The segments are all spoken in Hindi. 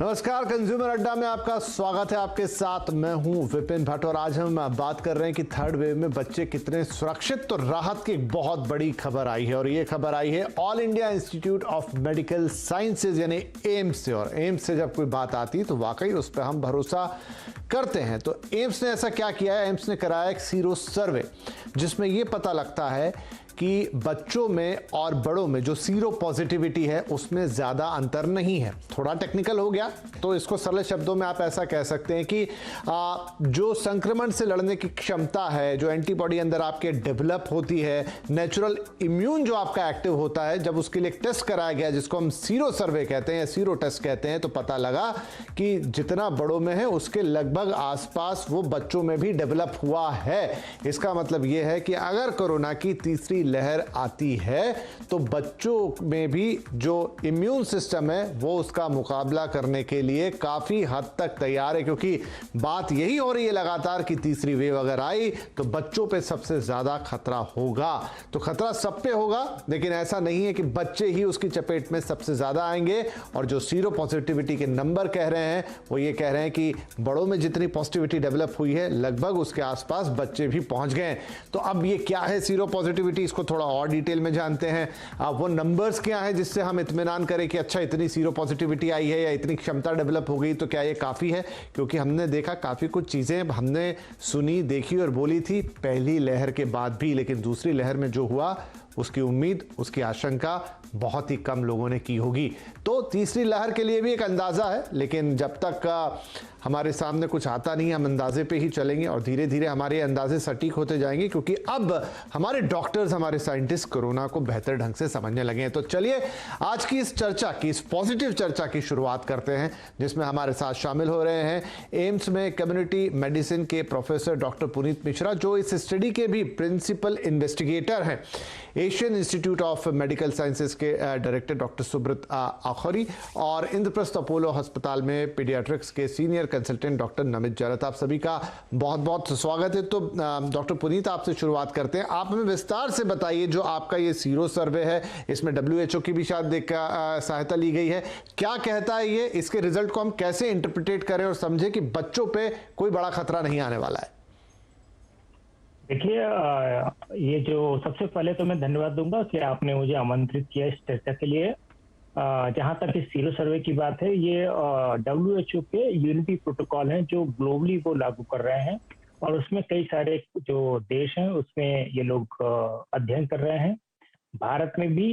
नमस्कार, कंज्यूमर अड्डा में आपका स्वागत है। आपके साथ मैं हूं विपिन भट्ट और आज हम बात कर रहे हैं कि थर्ड वेव में बच्चे कितने सुरक्षित। तो राहत की एक बहुत बड़ी खबर आई है और ये खबर आई है all India institute of medical sciences यानी एम्स से। और एम्स से जब कोई बात आती है तो वाकई उस पर हम भरोसा करते हैं। तो एम्स ने ऐसा क्या किया है, एम्स ने कराया एक सीरो सर्वे जिसमें यह पता लगता है कि बच्चों में और बड़ों में जो सीरो पॉजिटिविटी है उसमें ज़्यादा अंतर नहीं है। थोड़ा टेक्निकल हो गया तो इसको सरल शब्दों में आप ऐसा कह सकते हैं कि जो संक्रमण से लड़ने की क्षमता है, जो एंटीबॉडी अंदर आपके डेवलप होती है, नेचुरल इम्यून जो आपका एक्टिव होता है, जब उसके लिए एक टेस्ट कराया गया जिसको हम सीरो सर्वे कहते हैं या सीरो टेस्ट कहते हैं, तो पता लगा कि जितना बड़ों में है उसके लगभग आसपास वो बच्चों में भी डेवलप हुआ है। इसका मतलब यह है कि अगर कोरोना की तीसरी लहर आती है तो बच्चों में भी जो इम्यून सिस्टम है वो उसका मुकाबला करने के लिए काफी हद तक तैयार है। क्योंकि बात यही हो रही है लगातार कि तीसरी वेव अगर आई तो बच्चों पे सबसे ज्यादा खतरा होगा। तो खतरा सब पे होगा, लेकिन ऐसा नहीं है कि बच्चे ही उसकी चपेट में सबसे ज्यादा आएंगे। और जो सीरो पॉजिटिविटी के नंबर कह रहे हैं वो ये कह रहे हैं कि बड़ों में जितनी पॉजिटिविटी डेवलप हुई है लगभग उसके आसपास बच्चे भी पहुंच गए। तो अब ये क्या है सीरो पॉजिटिविटी, इसको थोड़ा और डिटेल में जानते हैं। वो नंबर्स क्या है जिससे हम इत्मीनान करें कि अच्छा इतनी सीरो पॉजिटिविटी आई है या इतनी क्षमता डेवलप हो गई तो क्या ये काफी है। क्योंकि हमने देखा काफी कुछ चीजें हमने सुनी, देखी और बोली थी पहली लहर के बाद भी, लेकिन दूसरी लहर में जो हुआ उसकी उम्मीद, उसकी आशंका बहुत ही कम लोगों ने की होगी। तो तीसरी लहर के लिए भी एक अंदाजा है, लेकिन जब तक हमारे सामने कुछ आता नहीं हम अंदाजे पे ही चलेंगे और धीरे धीरे हमारे अंदाजे सटीक होते जाएंगे। क्योंकि अब हमारे डॉक्टर्स, हमारे साइंटिस्ट कोरोना को बेहतर ढंग से समझने लगे हैं। तो चलिए आज की इस चर्चा की, इस पॉजिटिव चर्चा की शुरुआत करते हैं, जिसमें हमारे साथ शामिल हो रहे हैं एम्स में कम्युनिटी मेडिसिन के प्रोफेसर डॉक्टर पुनीत मिश्रा, जो इस स्टडी के भी प्रिंसिपल इन्वेस्टिगेटर हैं, Asian institute of medical sciences के डायरेक्टर डॉक्टर सुब्रत आखौरी और इंद्रप्रस्थ अपोलो अस्पताल में पीडियाट्रिक्स के सीनियर कंसल्टेंट डॉक्टर नमित जरत। आप सभी का बहुत बहुत स्वागत है। तो डॉक्टर पुनीत, आपसे शुरुआत करते हैं। आप हमें विस्तार से बताइए जो आपका ये सीरो सर्वे है, इसमें WHO की भी शायद सहायता ली गई है, क्या कहता है ये, इसके रिजल्ट को हम कैसे इंटरप्रिटेट करें और समझें कि बच्चों पे कोई बड़ा खतरा नहीं आने वाला है। देखिए, ये जो सबसे पहले तो मैं धन्यवाद दूंगा कि आपने मुझे आमंत्रित किया इस चर्चा के लिए। जहां तक इस सीरो सर्वे की बात है, ये WHO के यूनिटी प्रोटोकॉल हैं जो ग्लोबली वो लागू कर रहे हैं और उसमें कई सारे जो देश हैं उसमें ये लोग अध्ययन कर रहे हैं। भारत में भी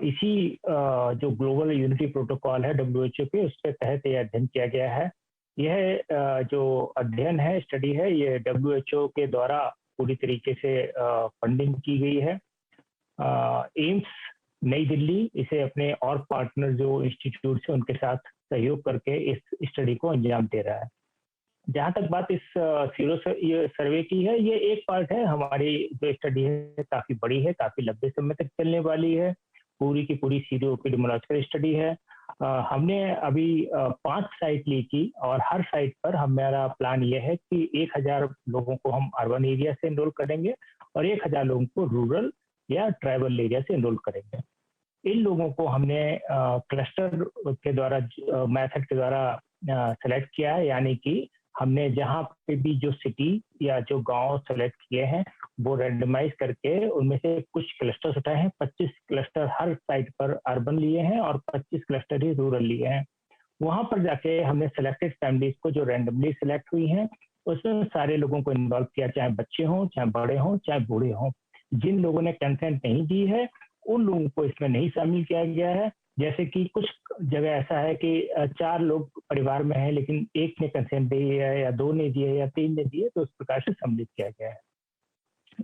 इसी जो ग्लोबल यूनिटी प्रोटोकॉल है WHO के, उसके तहत ये अध्ययन किया गया है। यह जो अध्ययन है, स्टडी है, ये WHO के द्वारा पूरी तरीके से फंडिंग की गई है। एम्स नई दिल्ली इसे अपने और पार्टनर जो इंस्टीट्यूट है उनके साथ सहयोग करके इस स्टडी को अंजाम दे रहा है। जहां तक बात इस सीरो सर्वे की है, ये एक पार्ट है। हमारी जो स्टडी है काफी बड़ी है, काफी लंबे समय तक चलने वाली है, पूरी की पूरी सीरो एपिडेमियोलॉजिकल स्टडी है। हमने अभी 5 साइट ली थी और हर साइट पर हमारा प्लान यह है कि 1000 लोगों को हम अर्बन एरिया से एनरोल करेंगे और 1000 लोगों को रूरल या ट्राइबल एरिया से एनरोल करेंगे। इन लोगों को हमने क्लस्टर के द्वारा, मेथड के द्वारा सेलेक्ट किया है। यानी कि हमने जहाँ पे भी जो सिटी या जो गांव सेलेक्ट किए हैं वो रैंडमाइज करके उनमें से कुछ क्लस्टर्स उठाए हैं। 25 क्लस्टर हर साइट पर अर्बन लिए हैं और 25 क्लस्टर ही रूरल लिए हैं। वहां पर जाके हमने सिलेक्टेड फैमिलीज को जो रैंडमली सिलेक्ट हुई हैं उसमें सारे लोगों को इन्वॉल्व किया, चाहे बच्चे हों, चाहे बड़े हों, चाहे बूढ़े हों। जिन लोगों ने कंसेंट नहीं दी है उन लोगों को इसमें नहीं शामिल किया गया है। जैसे कि कुछ जगह ऐसा है कि 4 लोग परिवार में हैं लेकिन एक ने कंसेंट दी है या 2 ने दिए या 3 ने दिए, तो उस प्रकार से सम्मिलित किया गया है।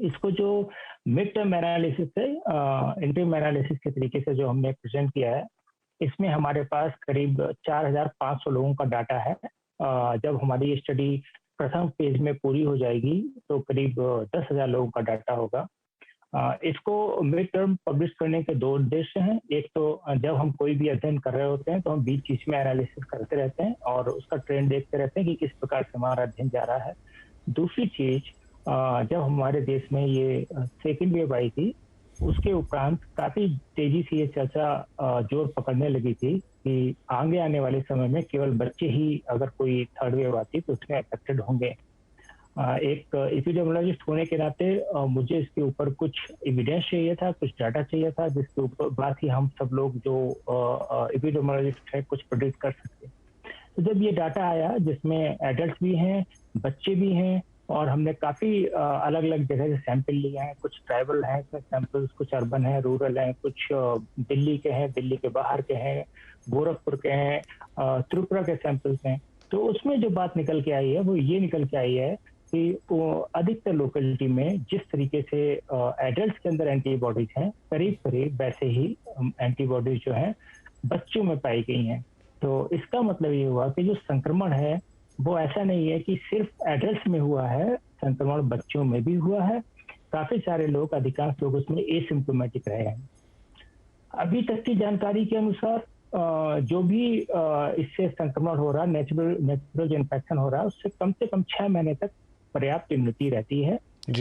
इसको जो मिड टर्म एनालिसिस है, इंटरम एनालिसिस के तरीके से जो हमने प्रेजेंट किया है, इसमें हमारे पास करीब 4500 लोगों का डाटा है। जब हमारी स्टडी प्रथम फेज में पूरी हो जाएगी तो करीब 10,000 लोगों का डाटा होगा। इसको मिड टर्म पब्लिश करने के 2 उद्देश्य हैं। एक तो जब हम कोई भी अध्ययन कर रहे होते हैं तो हम बीच बीच में एनालिसिस करते रहते हैं और उसका ट्रेंड देखते रहते हैं कि किस प्रकार से हमारा अध्ययन जा रहा है। दूसरी चीज, जब हमारे देश में ये सेकेंड वेव आई थी उसके उपरांत काफी तेजी से ये चर्चा जोर पकड़ने लगी थी कि आगे आने वाले समय में केवल बच्चे ही, अगर कोई थर्ड वेव आती तो उसमें अफेक्टेड होंगे। एक एपिडेमियोलॉजिस्ट होने के नाते मुझे इसके ऊपर कुछ एविडेंस चाहिए था, कुछ डाटा चाहिए था, जिसके ऊपर बात ही हम सब लोग जो एपिडेमियोलॉजिस्ट है कुछ प्रेडिक्ट कर सकते। तो जब ये डाटा आया जिसमें एडल्ट भी हैं, बच्चे भी हैं, और हमने काफी अलग अलग जगह से सैंपल लिए हैं, कुछ ट्राइबल हैं इसमें सैंपल्स, कुछ अर्बन हैं, रूरल हैं, कुछ दिल्ली के हैं, दिल्ली के बाहर के हैं, गोरखपुर के हैं, त्रिपुरा के सैंपल्स हैं। तो उसमें जो बात निकल के आई है वो ये निकल के आई है कि अधिकतर लोकेलिटी में जिस तरीके से एडल्ट के अंदर एंटीबॉडीज हैं, करीब करीब वैसे ही एंटीबॉडीज जो हैं बच्चों में पाई गई हैं। तो इसका मतलब ये हुआ कि जो संक्रमण है वो ऐसा नहीं है कि सिर्फ एडल्ट में हुआ है, संक्रमण बच्चों में भी हुआ है। काफी सारे लोग, अधिकांश लोग उसमें एसिम्प्टोमेटिक रहे हैं। अभी तक की जानकारी के अनुसार जो भी इससे संक्रमण हो रहा, नेचुरल जो इन्फेक्शन हो रहा है, उससे कम से कम 6 महीने तक पर्याप्त इम्यूनिटी रहती है।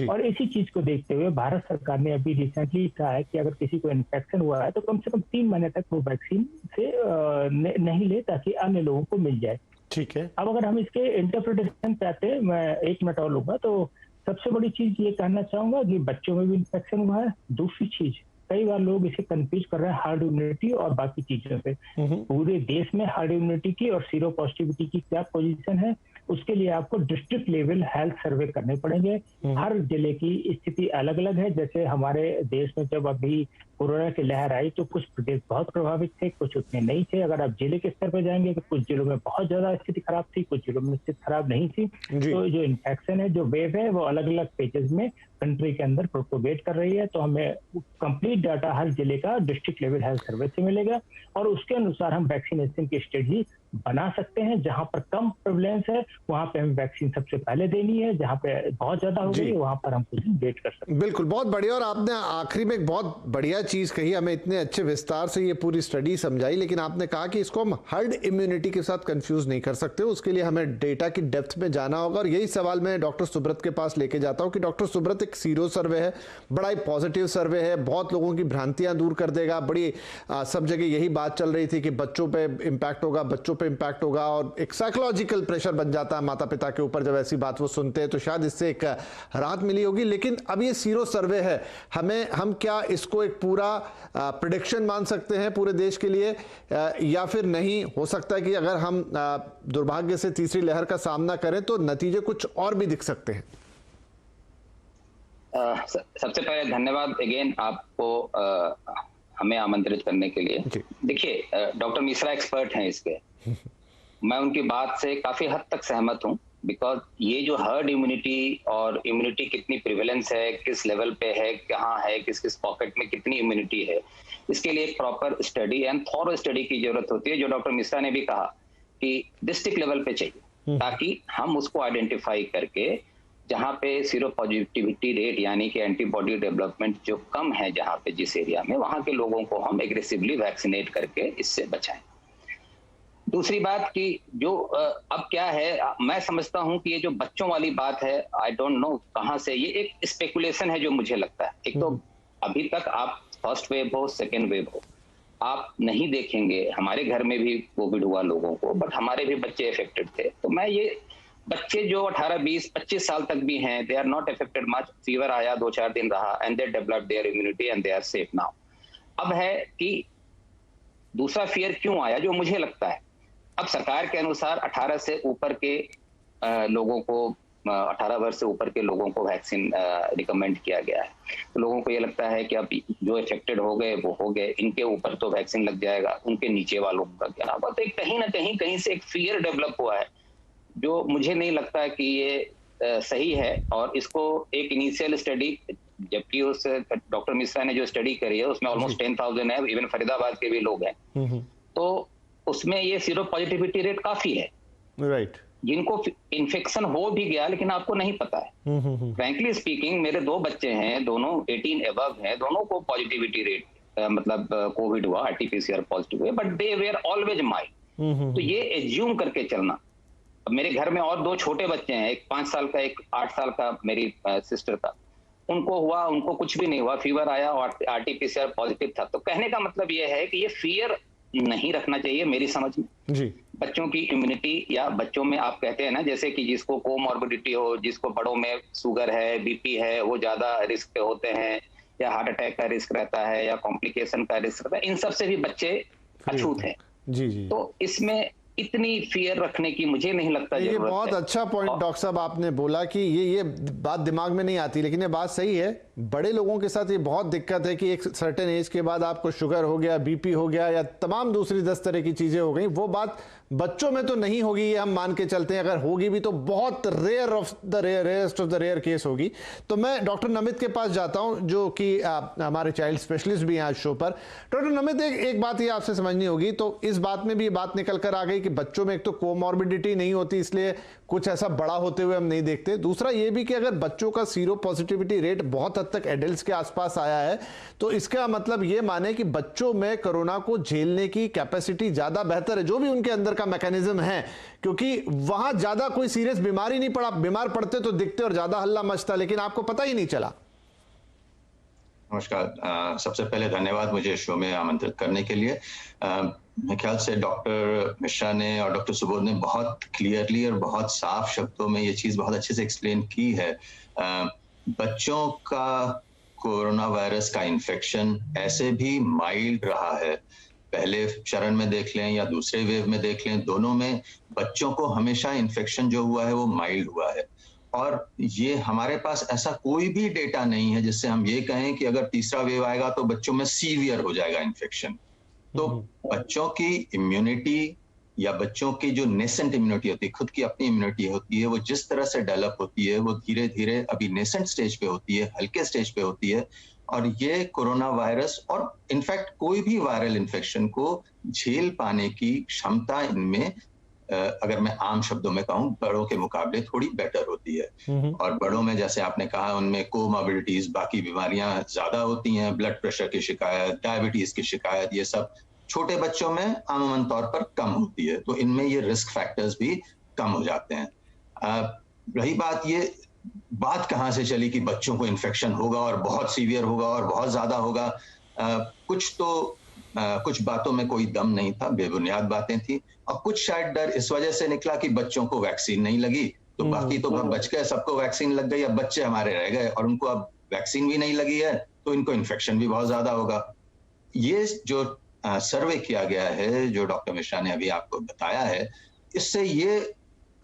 और इसी चीज को देखते हुए भारत सरकार ने अभी रिसेंटली कहा है कि अगर किसी को इन्फेक्शन हुआ है तो कम से कम 3 महीने तक वो वैक्सीन से नहीं ले, ताकि अन्य लोगों को मिल जाए। ठीक है। अब अगर हम इसके इंटरप्रिटेशन चाहते, मैं 1 मिनट और लूंगा, तो सबसे बड़ी चीज ये कहना चाहूंगा कि बच्चों में भी इन्फेक्शन हुआ है। दूसरी चीज, कई बार लोग इसे कंफ्यूज कर रहे हैं हार्ड इम्यूनिटी और बाकी चीजों से। पूरे देश में हार्ड इम्यूनिटी की और सीरो पॉजिटिविटी की क्या पोजीशन है, उसके लिए आपको डिस्ट्रिक्ट लेवल हेल्थ सर्वे करने पड़ेंगे। हर जिले की स्थिति अलग अलग है। जैसे हमारे देश में जब अभी कोरोना की लहर आई तो कुछ प्रदेश बहुत प्रभावित थे, कुछ उतने नहीं थे। अगर आप जिले के स्तर पर जाएंगे तो कुछ जिलों में बहुत ज्यादा स्थिति खराब थी, कुछ जिलों में स्थिति खराब नहीं थी। तो जो इन्फेक्शन है, जो वेव है, वो अलग अलग फेजेस में कंट्री के अंदर प्रोपोगेट कर रही है। तो हमें कंप्लीट डाटा हर जिले का डिस्ट्रिक्ट लेवल हेल्थ सर्वे से मिलेगा और उसके अनुसार हम वैक्सीनेशन की स्ट्रेटजी बना सकते हैं। जहां पर कम प्रेवलेंस है वहां पे हमें वैक्सीन सबसे पहले देनी है, जहां पे बहुत ज्यादा हो गई वहां पर हम कुछ वेट कर सकते हैं। बिल्कुल, बहुत बढ़िया। और आपने आखिरी में एक बहुत बढ़िया चीज कही, हमें इतने अच्छे विस्तार से ये पूरी स्टडी समझाई, लेकिन आपने कहा कि इसको हम हर्ड इम्यूनिटी के साथ कंफ्यूज नहीं कर सकते, उसके लिए हमें डेटा की डेप्थ में जाना होगा। और यही सवाल मैं डॉक्टर सुब्रत के पास लेके जाता हूं कि डॉक्टर सुब्रत, एक सीरो सर्वे है, बड़ा ही पॉजिटिव सर्वे है, बहुत लोगों की भ्रांतियां दूर कर देगा। बड़ी सब जगह यही बात चल रही थी कि बच्चों पे इंपैक्ट होगा, बच्चों पे इंपैक्ट होगा, और एक साइकोलॉजिकल प्रेशर बन जाता है माता पिता के ऊपर जब ऐसी बात वो सुनते हैं। तो शायद इससे एक राहत मिली होगी। लेकिन अब ये सीरो सर्वे है, हम क्या इसको एक पूरा प्रेडिक्शन मान सकते हैं पूरे देश के लिए, या फिर नहीं? हो सकता है कि अगर हम दुर्भाग्य से तीसरी लहर का सामना करें तो नतीजे कुछ और भी दिख सकते हैं। सबसे पहले धन्यवाद अगेन आपको हमें आमंत्रित करने के लिए। देखिए, डॉक्टर मिश्रा एक्सपर्ट हैं इसके, मैं उनकी बात से काफी हद तक सहमत हूं। बिकॉज ये जो हर्ड इम्यूनिटी और इम्यूनिटी कितनी प्रिवेलेंस है, किस लेवल पे है, कहाँ है, किस किस पॉकेट में कितनी इम्यूनिटी है, इसके लिए एक proper study and thorough study की जरूरत होती है, जो डॉक्टर मिश्रा ने भी कहा कि डिस्ट्रिक्ट लेवल पे चाहिए, ताकि हम उसको आइडेंटिफाई करके जहाँ पे सीरो पॉजिटिविटी रेट यानी कि एंटीबॉडी डेवलपमेंट जो कम है जहाँ पे, जिस एरिया में, वहां के लोगों को हम एग्रेसिवली वैक्सीनेट करके इससे बचाएं। दूसरी बात कि जो अब क्या है, मैं समझता हूं कि ये जो बच्चों वाली बात है, आई डोंट नो कहां से, ये एक स्पेकुलेशन है जो मुझे लगता है। एक तो अभी तक आप फर्स्ट वेव हो, सेकेंड वेव हो, आप नहीं देखेंगे। हमारे घर में भी कोविड हुआ लोगों को, बट हमारे भी बच्चे अफेक्टेड थे। तो मैं ये बच्चे जो 18, 20, 25 साल तक भी हैं, they are not affected much. Fever आया, 2-4 दिन रहा, and they develop their immunity and they are safe now. अब है कि दूसरा फियर क्यों आया, जो मुझे लगता है अब सरकार के अनुसार 18 से ऊपर के लोगों को, 18 वर्ष से ऊपर के लोगों को वैक्सीन रिकमेंड किया गया है। तो लोगों को ये लगता है कि अब जो अफेक्टेड हो गए वो हो गए, इनके ऊपर तो वैक्सीन लग जाएगा, उनके नीचे वालों का क्या। अब तो कहीं ना कहीं से एक फियर डेवलप हुआ है, जो मुझे नहीं लगता है कि ये सही है। और इसको एक इनिशियल स्टडी, जबकि उस डॉक्टर मिश्रा ने जो स्टडी करी है उसमें ऑलमोस्ट 10,000 है, इवन फरीदाबाद के भी लोग हैं, तो उसमें ये सीरो पॉजिटिविटी रेट काफी है। राइट। जिनको इन्फेक्शन हो भी गया लेकिन आपको नहीं पता है। फ्रैंकली स्पीकिंग, मेरे 2 बच्चे हैं, दोनों 18 अबव हैं, दोनों को पॉजिटिविटी रेट मतलब कोविड हुआ, आरटीपीसीआर पॉजिटिव हुए, but they were always mild. तो ये एज्यूम करके चलना। अब मेरे घर में और 2 छोटे बच्चे हैं, एक 5 साल का, एक 8 साल का, मेरी सिस्टर का। उनको हुआ, उनको कुछ भी नहीं हुआ, फीवर आया और आरटीपीसीआर पॉजिटिव था। तो कहने का मतलब ये है कि ये फियर नहीं रखना चाहिए मेरी समझ में। जी। बच्चों की इम्यूनिटी, या बच्चों में आप कहते हैं ना, जैसे कि जिसको कोमॉर्बिडिटी हो, जिसको बड़ों में शुगर है, बीपी है, वो ज्यादा रिस्क पे होते हैं, या हार्ट अटैक का रिस्क रहता है, या कॉम्प्लिकेशन का रिस्क रहता है, इन सब से भी बच्चे अछूत हैं। जी जी। तो इसमें इतनी फियर रखने की मुझे नहीं लगता ये जरूरत बहुत है। अच्छा पॉइंट डॉक्टर साहब आपने बोला कि ये बात दिमाग में नहीं आती, लेकिन ये बात सही है। बड़े लोगों के साथ ये बहुत दिक्कत है कि एक सर्टेन एज के बाद आपको शुगर हो गया, बीपी हो गया, या तमाम दूसरी 10 तरह की चीजें हो गई। वो बात बच्चों में तो नहीं होगी, ये हम मान के चलते हैं। अगर होगी भी तो बहुत rare of the rarest of the rare case होगी। तो मैं डॉक्टर नमित के पास जाता हूं, जो कि हमारे चाइल्ड स्पेशलिस्ट भी हैं आज शो पर। डॉक्टर नमित, एक बात ये आपसे समझनी होगी, तो इस बात में भी ये बात निकल कर आ गई कि बच्चों में एक तो कोमॉर्बिडिटी नहीं होती, इसलिए कुछ ऐसा बड़ा होते हुए हम नहीं देखते। दूसरा ये भी कि अगर बच्चों का सीरो पॉजिटिविटी रेट बहुत हद तक एडल्ट्स के आसपास आया है, तो इसका मतलब ये माने कि बच्चों में कोरोना को झेलने की कैपेसिटी ज्यादा बेहतर है, जो भी उनके अंदर का मैकेनिज्म है, क्योंकि वहां ज्यादा कोई सीरियस बीमारी नहीं पड़ा। बीमार पड़ते तो दिखते और ज्यादा हल्ला मचता, लेकिन आपको पता ही नहीं चला। नमस्कार। सबसे पहले धन्यवाद मुझे शो में आमंत्रित करने के लिए। मेरे ख्याल से डॉक्टर मिश्रा ने और डॉक्टर सुबोध ने बहुत क्लियरली और बहुत साफ शब्दों में ये चीज़ बहुत अच्छे से एक्सप्लेन की है। बच्चों का कोरोना वायरस का इन्फेक्शन ऐसे भी माइल्ड रहा है, पहले चरण में देख लें या दूसरे वेव में देख लें, दोनों में बच्चों को हमेशा इन्फेक्शन जो हुआ है वो माइल्ड हुआ है। और ये हमारे पास ऐसा कोई भी डेटा नहीं है जिससे हम ये कहें कि अगर तीसरा वेव आएगा तो बच्चों में सीवियर हो जाएगा इन्फेक्शन। तो बच्चों की इम्यूनिटी या बच्चों की जो नेसेंट इम्यूनिटी होती है, खुद की अपनी इम्यूनिटी होती है, वो जिस तरह से डेवलप होती है वो धीरे धीरे अभी नेसेंट स्टेज पे होती है, हल्के स्टेज पे होती है। और ये कोरोना वायरस और इनफैक्ट कोई भी वायरल इन्फेक्शन को झेल पाने की क्षमता इनमें, अगर मैं आम शब्दों में कहूं, बड़ों के मुकाबले थोड़ी बेटर होती है। और बड़ों में जैसे आपने कहा उनमें कोमॉर्बिडिटीज, बाकी बीमारियां ज्यादा होती हैं, ब्लड प्रेशर की शिकायत, डायबिटीज की शिकायत, ये सब छोटे बच्चों में आमूमन तौर पर कम होती है। तो इनमें ये रिस्क फैक्टर्स भी कम हो जाते हैं। रही बात, ये बात कहाँ से चली कि बच्चों को इन्फेक्शन होगा और बहुत सीवियर होगा और बहुत ज्यादा होगा। कुछ बातों में कोई दम नहीं था, बेबुनियाद बातें थी। और कुछ शायद डर इस वजह से निकला कि बच्चों को वैक्सीन नहीं लगी, तो बाकी तो बच गए, सबको वैक्सीन लग गई, अब बच्चे हमारे रह गए और उनको अब वैक्सीन भी नहीं लगी है, तो इनको इन्फेक्शन भी बहुत ज्यादा होगा। ये जो सर्वे किया गया है, जो डॉक्टर मिश्रा ने अभी आपको बताया है, इससे ये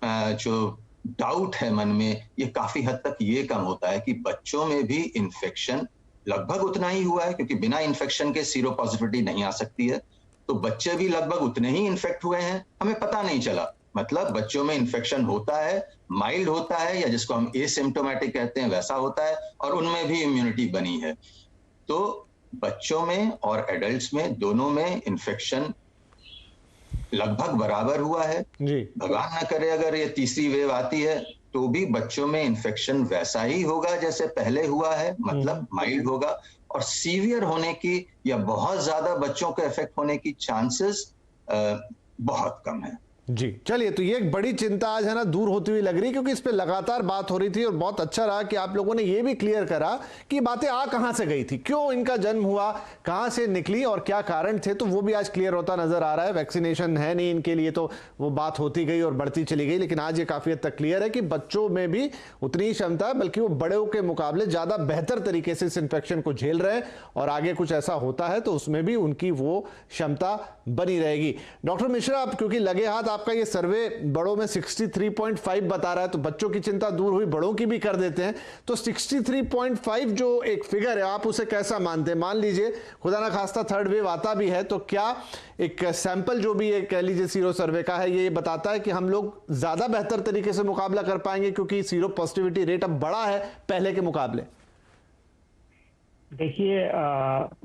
जो डाउट है मन में, ये काफी हद तक ये कम होता है कि बच्चों में भी इन्फेक्शन लगभग उतना ही हुआ है, क्योंकि बिना इन्फेक्शन के सीरो पॉजिटिविटी नहीं आ सकती है। तो बच्चे भी लगभग उतने ही इन्फेक्ट हुए हैं, हमें पता नहीं चला। मतलब बच्चों में इन्फेक्शन होता है, माइल्ड होता है, या जिसको हम एसिम्प्टोमेटिक कहते हैं वैसा होता है, और उनमें भी इम्यूनिटी बनी है। तो बच्चों में और एडल्ट्स में दोनों में इन्फेक्शन लगभग बराबर हुआ है जी। भगवान ना करे अगर ये तीसरी वेव आती है तो भी बच्चों में इन्फेक्शन वैसा ही होगा जैसे पहले हुआ है, मतलब माइल्ड होगा, और सीवियर होने की या बहुत ज्यादा बच्चों को इफेक्ट होने की चांसेस बहुत कम है। जी चलिए, तो ये एक बड़ी चिंता आज है ना दूर होती हुई लग रही, क्योंकि इस पे लगातार बात हो रही थी। और बहुत अच्छा रहा कि आप लोगों ने ये भी क्लियर करा कि बातें आ कहां से गई थी, क्यों इनका जन्म हुआ, कहां से निकली और क्या कारण थे। तो वो भी आज क्लियर होता नजर आ रहा है। वैक्सीनेशन है नहीं इनके लिए, तो वो बात होती गई और बढ़ती चली गई। लेकिन आज ये काफी हद तक क्लियर है कि बच्चों में भी उतनी ही क्षमता है, बल्कि वो बड़ों के मुकाबले ज्यादा बेहतर तरीके से इस इन्फेक्शन को झेल रहे हैं। और आगे कुछ ऐसा होता है तो उसमें भी उनकी वो क्षमता बनी रहेगी। डॉक्टर मिश्रा, आप क्योंकि लगे हाथ आपका ये सर्वे बड़ों में 63.5 बता रहा है, तो बच्चों की चिंता दूर हुई, बड़ों की भी कर देते हैं। तो 63.5 जो एक फिगर है, आप उसे कैसा मानते हैं? मान लीजिए खुदा ना खास्ता थर्ड वेव आता भी है, तो क्या एक सैंपल जो भी कह लीजिए सीरो सर्वे का है, ये बताता है कि हम लोग ज्यादा बेहतर तरीके से मुकाबला कर पाएंगे, क्योंकि सीरो पॉजिटिविटी रेट अब बड़ा है पहले के मुकाबले? देखिए,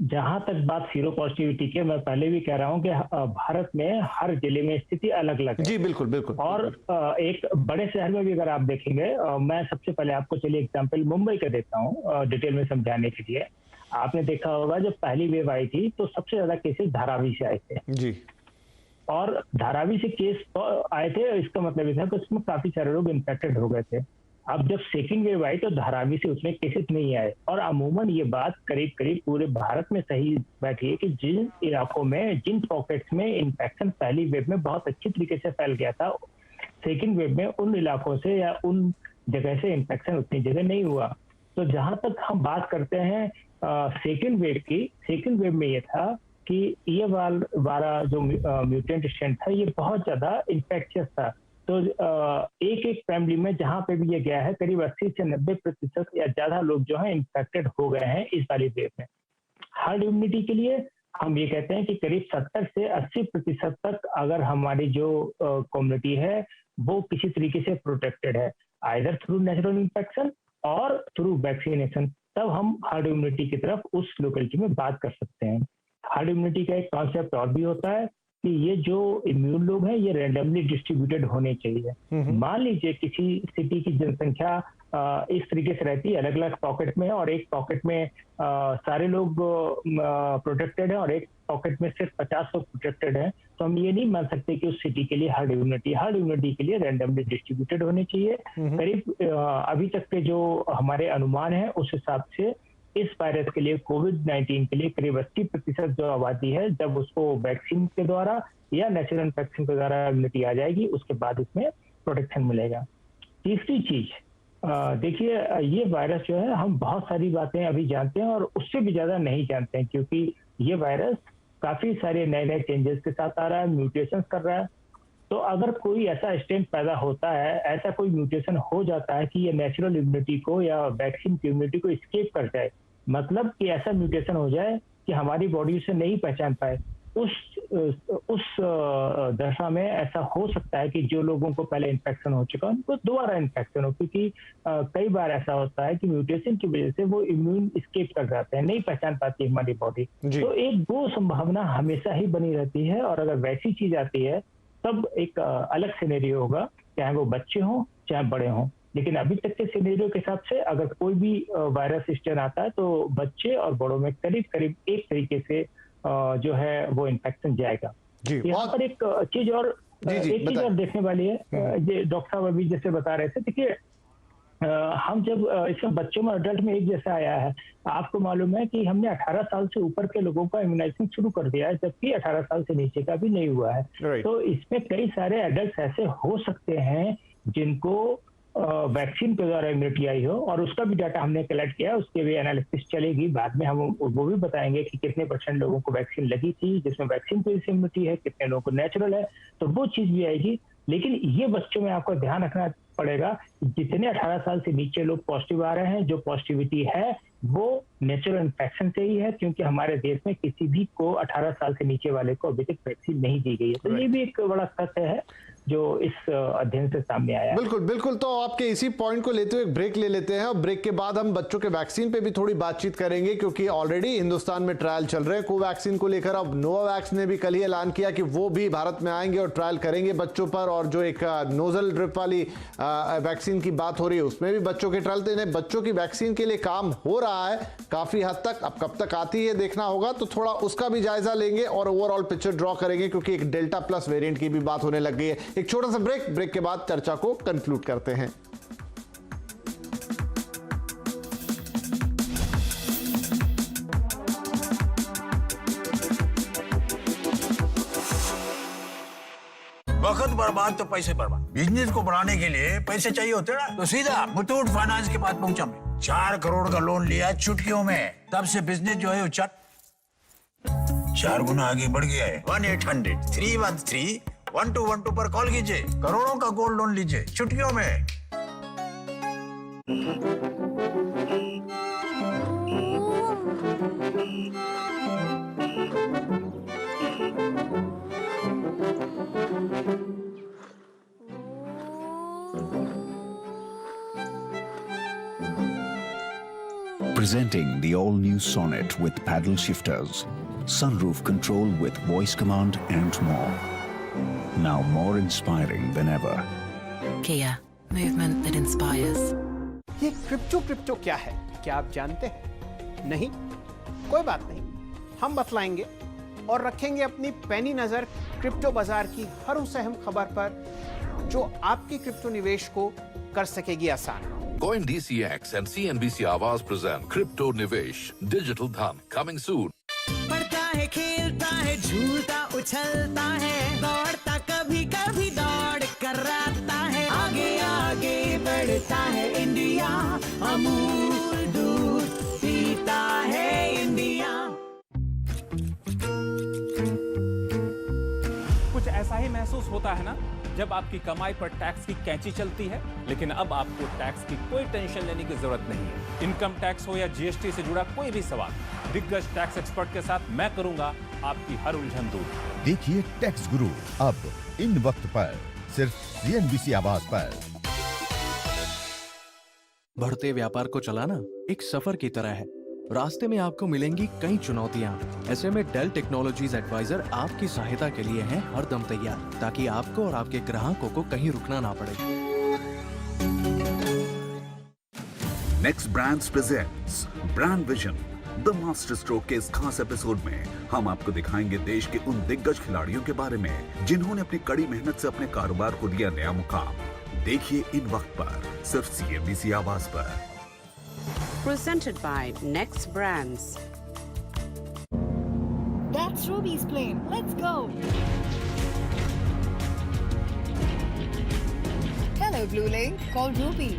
जहां तक बात सीरो पॉजिटिविटी की, मैं पहले भी कह रहा हूं कि भारत में हर जिले में स्थिति अलग अलग है। जी बिल्कुल बिल्कुल। और एक बड़े शहर में भी अगर आप देखेंगे, मैं सबसे पहले आपको चलिए एग्जांपल मुंबई का देता हूं डिटेल में समझाने के लिए। आपने देखा होगा जब पहली वेव आई थी तो सबसे ज्यादा केसेस धारावी से आए थे जी। और धारावी से केस आए थे, इसका मतलब ये था कि उसमें काफी सारे लोग इन्फेक्टेड हो गए थे। अब जब सेकेंड वेव आई तो धारावी से उतने केसेस नहीं आए, और अमूमन ये बात करीब करीब पूरे भारत में सही बैठी है कि जिन इलाकों में, जिन पॉकेट्स में इन्फेक्शन पहली वेव में बहुत अच्छी तरीके से फैल गया था, सेकेंड वेव में उन इलाकों से या उन जगह से इन्फेक्शन उतनी जगह नहीं हुआ। तो जहां तक हम बात करते हैं सेकेंड वेव की, सेकेंड वेव में ये था कि ये वाला जो म्यूटेंट स्ट्रेन था ये बहुत ज्यादा इन्फेक्शियस था। तो एक फैमिली में जहां पे भी ये गया है करीब 80 से 90% या ज्यादा लोग जो है इन्फेक्टेड हो गए हैं इस वाली वेव में। हर्ड इम्यूनिटी के लिए हम ये कहते हैं कि करीब 70 से 80% तक अगर हमारी जो कम्युनिटी है वो किसी तरीके से प्रोटेक्टेड है, आइदर थ्रू नेचुरल इन्फेक्शन और थ्रू वैक्सीनेशन, तब हम हर्ड इम्यूनिटी की तरफ उस लोकेलिटी में बात कर सकते हैं। हर्ड इम्यूनिटी का एक कॉन्सेप्ट और भी होता है कि ये जो इम्यून लोग हैं ये रैंडमली डिस्ट्रीब्यूटेड होने चाहिए। मान लीजिए किसी सिटी की जनसंख्या इस तरीके से रहती है, अलग अलग पॉकेट में है, और एक पॉकेट में सारे लोग प्रोटेक्टेड है और एक पॉकेट में सिर्फ 50 लोग प्रोटेक्टेड है, तो हम ये नहीं मान सकते कि उस सिटी के लिए हर्ड इम्यूनिटी के लिए रैंडमली डिस्ट्रीब्यूटेड होने चाहिए। करीब अभी तक के जो हमारे अनुमान है उस हिसाब से इस वायरस के लिए, कोविड-19 के लिए करीब 80% जो आबादी है, जब उसको वैक्सीन के द्वारा या नेचुरल इन्फेक्शन के द्वारा इम्यूनिटी आ जाएगी उसके बाद इसमें प्रोटेक्शन मिलेगा। तीसरी चीज, देखिए ये वायरस जो है हम बहुत सारी बातें अभी जानते हैं और उससे भी ज्यादा नहीं जानते हैं, क्योंकि ये वायरस काफी सारे नए नए चेंजेस के साथ आ रहा है, म्यूटेशन कर रहा है। तो अगर कोई ऐसा स्ट्रेन पैदा होता है, ऐसा कोई म्यूटेशन हो जाता है कि ये नेचुरल इम्यूनिटी को या वैक्सीन की इम्यूनिटी को एस्केप कर जाए, मतलब कि ऐसा म्यूटेशन हो जाए कि हमारी बॉडी उसे नहीं पहचान पाए, उस दशा में ऐसा हो सकता है कि जो लोगों को पहले इन्फेक्शन हो चुका है उनको दोबारा इन्फेक्शन हो, क्योंकि कई बार ऐसा होता है कि म्यूटेशन की वजह से वो इम्यून एस्केप कर जाते हैं, नहीं पहचान पाती हमारी बॉडी। तो एक वो संभावना हमेशा ही बनी रहती है, और अगर वैसी चीज आती है तब एक अलग सिनेरियो होगा, चाहे वो बच्चे हों चाहे बड़े हों। लेकिन अभी तक के सिनेरियो के हिसाब से अगर कोई भी वायरस स्ट्रेन आता है तो बच्चे और बड़ों में करीब करीब एक तरीके से जो है वो इन्फेक्शन जाएगा। यहाँ पर एक चीज और देखने वाली है, ये डॉक्टर साहब अभी जैसे बता रहे थे, देखिए हम जब इसमें बच्चों में अडल्ट में एक जैसा आया है, आपको मालूम है कि हमने 18 साल से ऊपर के लोगों का इम्यूनाइजेशन शुरू कर दिया है, जबकि 18 साल से नीचे का भी नहीं हुआ है। तो इसमें कई सारे एडल्ट ऐसे हो सकते हैं जिनको वैक्सीन के द्वारा इम्यूनिटी आई हो, और उसका भी डाटा हमने कलेक्ट किया, उसके भी एनालिसिस चलेगी, बाद में हम वो भी बताएंगे कि कितने % लोगों को वैक्सीन लगी थी जिसमें वैक्सीन की इम्यूनिटी है, कितने लोगों को नेचुरल है, तो वो चीज भी आएगी। लेकिन ये बच्चों में आपको ध्यान रखना पड़ेगा, जितने 18 साल से नीचे लोग पॉजिटिव आ रहे हैं, जो पॉजिटिविटी है वो नेचुरल इन्फेक्शन से ही है, क्योंकि हमारे देश में किसी भी को 18 साल से नीचे वाले को अभी तक वैक्सीन नहीं दी गई है। तो ये भी एक बड़ा सत्य है जो इस अध्ययन से सामने आया है। बिल्कुल बिल्कुल। तो आपके इसी पॉइंट को लेते हुए एक ब्रेक ले लेते हैं, और ब्रेक के बाद हम बच्चों के वैक्सीन पे भी थोड़ी बातचीत करेंगे, क्योंकि ऑलरेडी हिंदुस्तान में ट्रायल चल रहे हैं कोवैक्सीन को लेकर। अब नोवावैक्स ने भी कल ही ऐलान किया कि वो भी भारत में आएंगे और ट्रायल करेंगे बच्चों पर, और जो एक नोजल ड्रिप वाली वैक्सीन की बात हो रही है उसमें भी बच्चों के ट्रायल। तो बच्चों की वैक्सीन के लिए काम हो रहा है काफी हद तक, अब कब तक आती है देखना होगा, तो थोड़ा उसका भी जायजा लेंगे और ओवरऑल पिक्चर ड्रॉ करेंगे, क्योंकि एक डेल्टा प्लस वेरिएंट की भी बात होने लग गई है। एक छोटा सा ब्रेक के बाद चर्चा को कंक्लूड करते हैं। वक्त बर्बाद तो पैसे बर्बाद। बिजनेस को बढ़ाने के लिए पैसे चाहिए होते ना, तो सीधा मुथूट फाइनेंस के पास पहुंचा मैं। 4 करोड़ का लोन लिया चुटकियों में, तब से बिजनेस जो है वो 4 गुना आगे बढ़ गया है। 1-800-313-1212 पर कॉल कीजिए, करोड़ों का गोल्ड लोन लीजिए चुटकियों में। Presenting the all-new Sonnet with paddle shifters, sunroof control with voice command and more. Now more inspiring than ever. Kia, movement that inspires. ये क्रिप्टो क्या है, क्या आप जानते हैं? नहीं? कोई बात नहीं, हम बतलाएंगे और रखेंगे अपनी पैनी नजर क्रिप्टो बाजार की हर उस अहम खबर पर जो आपके क्रिप्टो निवेश को कर सकेगी आसान। Coin DCX and CNBC Awaaz present Crypto Nivesh Digital Dhan coming soon. पढ़ता है, खेलता है, झूलता उछलता है, दौड़ता कभी कभी दौड़ कराता है, आगे आगे बढ़ता है इंडिया, अमूल दूध पीता है इंडिया। कुछ ऐसा ही महसूस होता है ना जब आपकी कमाई पर टैक्स की कैंची चलती है, लेकिन अब आपको टैक्स की कोई टेंशन लेने की जरूरत नहीं है। इनकम टैक्स हो या जीएसटी से जुड़ा कोई भी सवाल, दिग्गज टैक्स एक्सपर्ट के साथ मैं करूंगा आपकी हर उलझन दूर। देखिए टैक्स गुरु अब इन वक्त पर सिर्फ CNBC आवाज पर। बढ़ते व्यापार को चलाना एक सफर की तरह है। रास्ते में आपको मिलेंगी कई चुनौतियां। ऐसे में डेल टेक्नोलॉजीज एडवाइजर आपकी सहायता के लिए हैं हरदम तैयार, ताकि आपको और आपके ग्राहकों को कहीं रुकना ना पड़े। Next brands presents brand vision the master stroke के इस खास एपिसोड में हम आपको दिखाएंगे देश के उन दिग्गज खिलाड़ियों के बारे में जिन्होंने अपनी कड़ी मेहनत से अपने कारोबार को दिया नया मुकाम। देखिए इन वक्त पर सिर्फ CNBC आवाज पर। Presented by Next Brands. That's Ruby's plane. Let's go. Hello, Blue Link. Call Ruby.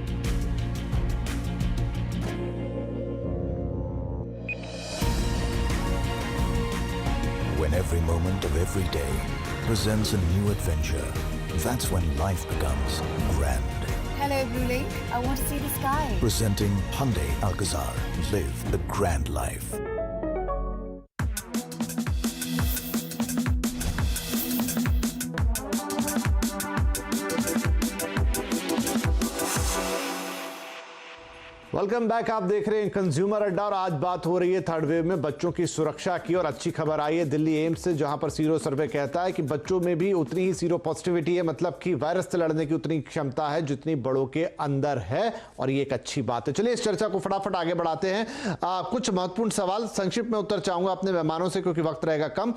When every moment of every day presents a new adventure, that's when life becomes grand. Hello, Blue Link. I want to see the sky. Presenting Hyundai Alcazar. Live the grand life. Welcome back. आप देख रहे हैं कंज्यूमर अड्डा और आज बात हो रही है थर्ड वेव में बच्चों की सुरक्षा की। और अच्छी खबर आई है दिल्ली एम्स से, जहां पर सीरो सर्वे कहता है कि बच्चों में भी उतनी ही सीरो पॉजिटिविटी है, मतलब कि वायरस से लड़ने की उतनी क्षमता है जितनी बड़ों के अंदर है, और ये एक अच्छी बात है। चलिए इस चर्चा को फटाफट आगे बढ़ाते हैं। कुछ महत्वपूर्ण सवाल संक्षिप्त में उत्तर चाहूंगा अपने मेहमानों से क्योंकि वक्त रहेगा कम।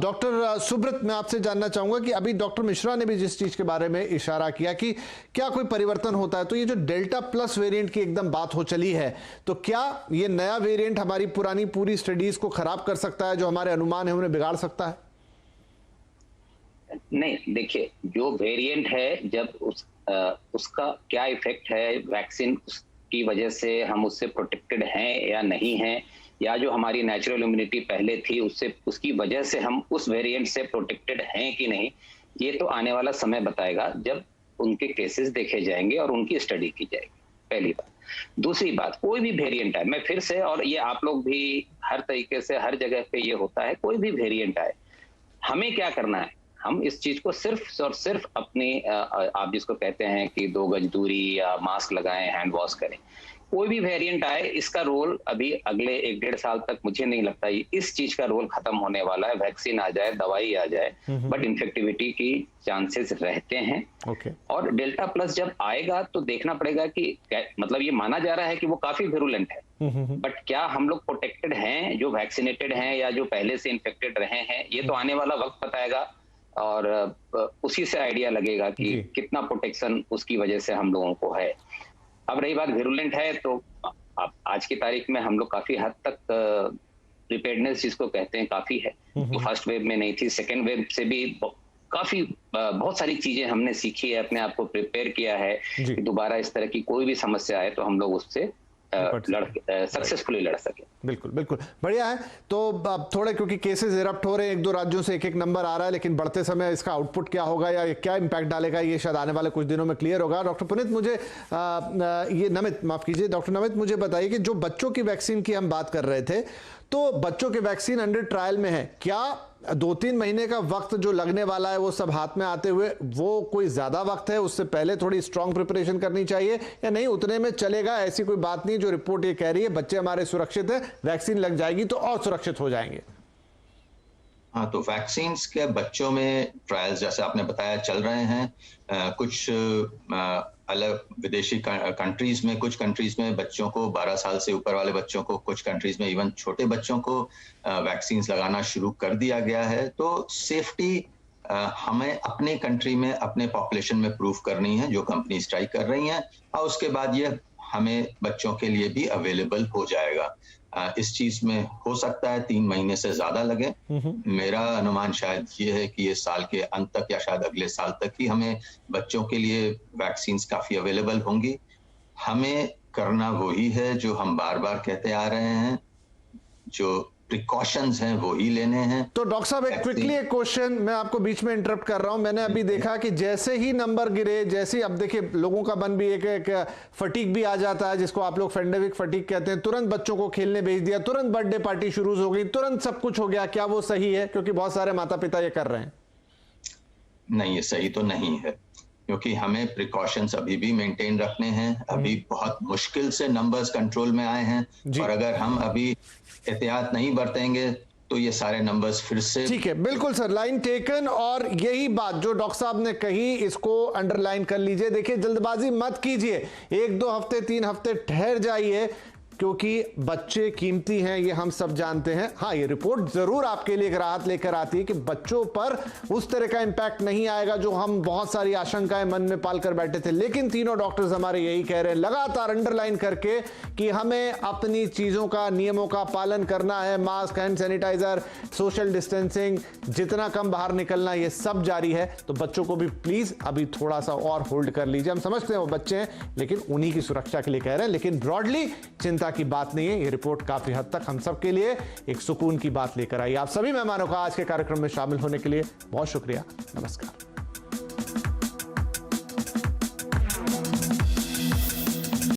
डॉक्टर सुब्रत, मैं आपसे जानना चाहूंगा कि अभी डॉक्टर मिश्रा ने भी जिस चीज के बारे में इशारा किया कि क्या कोई परिवर्तन होता है, तो ये जो डेल्टा प्लस वेरिएंट की एकदम बात हो चली है, तो क्या ये नया वेरिएंट हमारी पुरानी पूरी स्टडीज को खराब कर सकता है, जो हमारे अनुमान है उन्हें बिगाड़ सकता है? नहीं, देखिए जो वेरिएंट है जब उसका क्या इफेक्ट है, वैक्सीन की वजह से हम उससे प्रोटेक्टेड हैं या नहीं हैं, या जो हमारी नेचुरल इम्यूनिटी पहले थी उससे उसकी वजह से हम उस वेरिएंट से प्रोटेक्टेड हैं कि नहीं, ये तो आने वाला समय बताएगा जब उनके केसेस देखे जाएंगे और उनकी स्टडी की जाएगी। पहली बात। दूसरी बात, कोई भी वेरिएंट आए, मैं फिर से, और ये आप लोग भी हर तरीके से हर जगह पे ये होता है, कोई भी वेरिएंट आए, हमें क्या करना है, हम इस चीज को सिर्फ और सिर्फ अपनी आप जिसको कहते हैं कि 2 गज दूरी या मास्क लगाएं, हैंड वॉश करें। कोई भी वेरिएंट आए, इसका रोल अभी अगले 1-1.5 साल तक मुझे नहीं लगता इस चीज का रोल खत्म होने वाला है। वैक्सीन आ जाए, दवाई आ जाए, बट इन्फेक्टिविटी की चांसेस रहते हैं। और डेल्टा प्लस जब आएगा तो देखना पड़ेगा कि मतलब ये माना जा रहा है कि वो काफी विरुलेंट है, बट क्या हम लोग प्रोटेक्टेड हैं, जो वैक्सीनेटेड हैं या जो पहले से इन्फेक्टेड रहे हैं, ये तो आने वाला वक्त बताएगा और उसी से आइडिया लगेगा कि कितना प्रोटेक्शन उसकी वजह से हम लोगों को है। अब रही बात विरुलेंट है, तो आज की तारीख में हम लोग काफी हद तक प्रिपेयर्डनेस जिसको कहते हैं काफी है। तो फर्स्ट वेव में नहीं थी, सेकेंड वेव से भी काफी बहुत सारी चीजें हमने सीखी है, अपने आप को प्रिपेयर किया है कि दोबारा इस तरह की कोई भी समस्या आए तो हम लोग उससे सक्सेसफुली लड़ सके। बिल्कुल बिल्कुल, बढ़िया है। तो अब थोड़े क्योंकि केसेस इरप्ट हो रहे हैं, 1-2 राज्यों से एक नंबर आ रहा है, लेकिन बढ़ते समय इसका आउटपुट क्या होगा या क्या इम्पैक्ट डालेगा, ये शायद आने वाले कुछ दिनों में क्लियर होगा। डॉक्टर पुनीत, मुझे ये नमित, माफ कीजिए डॉक्टर नमित, मुझे बताइए कि जो बच्चों की वैक्सीन की हम बात कर रहे थे, तो बच्चों की वैक्सीन अंडर ट्रायल में है, क्या 2-3 महीने का वक्त जो लगने वाला है वो सब हाथ में आते हुए वो कोई ज्यादा वक्त है, उससे पहले थोड़ी स्ट्रांग प्रिपरेशन करनी चाहिए या नहीं, उतने में चलेगा? ऐसी कोई बात नहीं, जो रिपोर्ट ये कह रही है बच्चे हमारे सुरक्षित है, वैक्सीन लग जाएगी तो और सुरक्षित हो जाएंगे। हाँ, तो वैक्सीन के बच्चों में ट्रायल्स जैसे आपने बताया चल रहे हैं। कुछ अलग विदेशी कंट्रीज में, कुछ कंट्रीज में बच्चों को 12 साल से ऊपर वाले बच्चों को, कुछ कंट्रीज में इवन छोटे बच्चों को वैक्सीन लगाना शुरू कर दिया गया है। तो सेफ्टी हमें अपने कंट्री में, अपने पॉपुलेशन में प्रूव करनी है, जो कंपनीज ट्राई कर रही हैं, और उसके बाद ये हमें बच्चों के लिए भी अवेलेबल हो जाएगा। इस चीज में हो सकता है 3 महीने से ज्यादा लगे। मेरा अनुमान शायद ये है कि ये साल के अंत तक या शायद अगले साल तक ही हमें बच्चों के लिए वैक्सीन्स काफी अवेलेबल होंगी। हमें करना वही है जो हम बार बार कहते आ रहे हैं, जो प्रिकॉशंस हैं वो ही लेने हैं। तो डॉक्टर साहब एक क्विकली एक क्वेश्चन, मैं आपको बीच में इंटरप्ट कर रहा हूं। मैंने अभी देखा कि जैसे ही नंबर गिरे, जैसे अब देखिए लोगों का मन भी एक फटीक भी आ जाता है, जिसको आप लोग पेंडेमिक फटीक कहते हैं। तुरंत बच्चों को खेलने भेज दिया, तुरंत बर्थडे पार्टी शुरू हो गई, तुरंत सब कुछ हो गया। क्या वो सही है? क्योंकि बहुत सारे माता पिता ये कर रहे हैं। नहीं, ये सही तो नहीं है, क्योंकि हमें प्रिकॉशंस अभी भी मेंटेन रखने हैं। अभी बहुत मुश्किल से नंबर्स कंट्रोल में आए हैं, और अगर हम अभी एहतियात नहीं बरतेंगे तो ये सारे नंबर्स फिर से। ठीक है, बिल्कुल सर, लाइन टेकन। और यही बात जो डॉक्टर साहब ने कही, इसको अंडरलाइन कर लीजिए। देखिए, जल्दबाजी मत कीजिए, 1-2 हफ्ते 3 हफ्ते ठहर जाइए, क्योंकि बच्चे कीमती हैं, ये हम सब जानते हैं। हाँ, ये रिपोर्ट जरूर आपके लिए एक राहत लेकर आती है कि बच्चों पर उस तरह का इंपैक्ट नहीं आएगा जो हम बहुत सारी आशंकाएं मन में पालकर बैठे थे। लेकिन तीनों डॉक्टर्स हमारे यही कह रहे हैं लगातार अंडरलाइन करके कि हमें अपनी चीजों का, नियमों का पालन करना है। Mask, hand sanitiser, social distancing, जितना कम बाहर निकलना, ये सब जारी है। तो बच्चों को भी प्लीज अभी थोड़ा सा और होल्ड कर लीजिए। हम समझते हैं वो बच्चे हैं, लेकिन उन्हीं की सुरक्षा के लिए कह रहे हैं। लेकिन ब्रॉडली चिंता की बात नहीं है। ये रिपोर्ट काफी हद तक हम सब के लिए एक सुकून की बात लेकर आई। आप सभी मेहमानों का आज के कार्यक्रम में शामिल होने के लिए बहुत शुक्रिया। नमस्कार।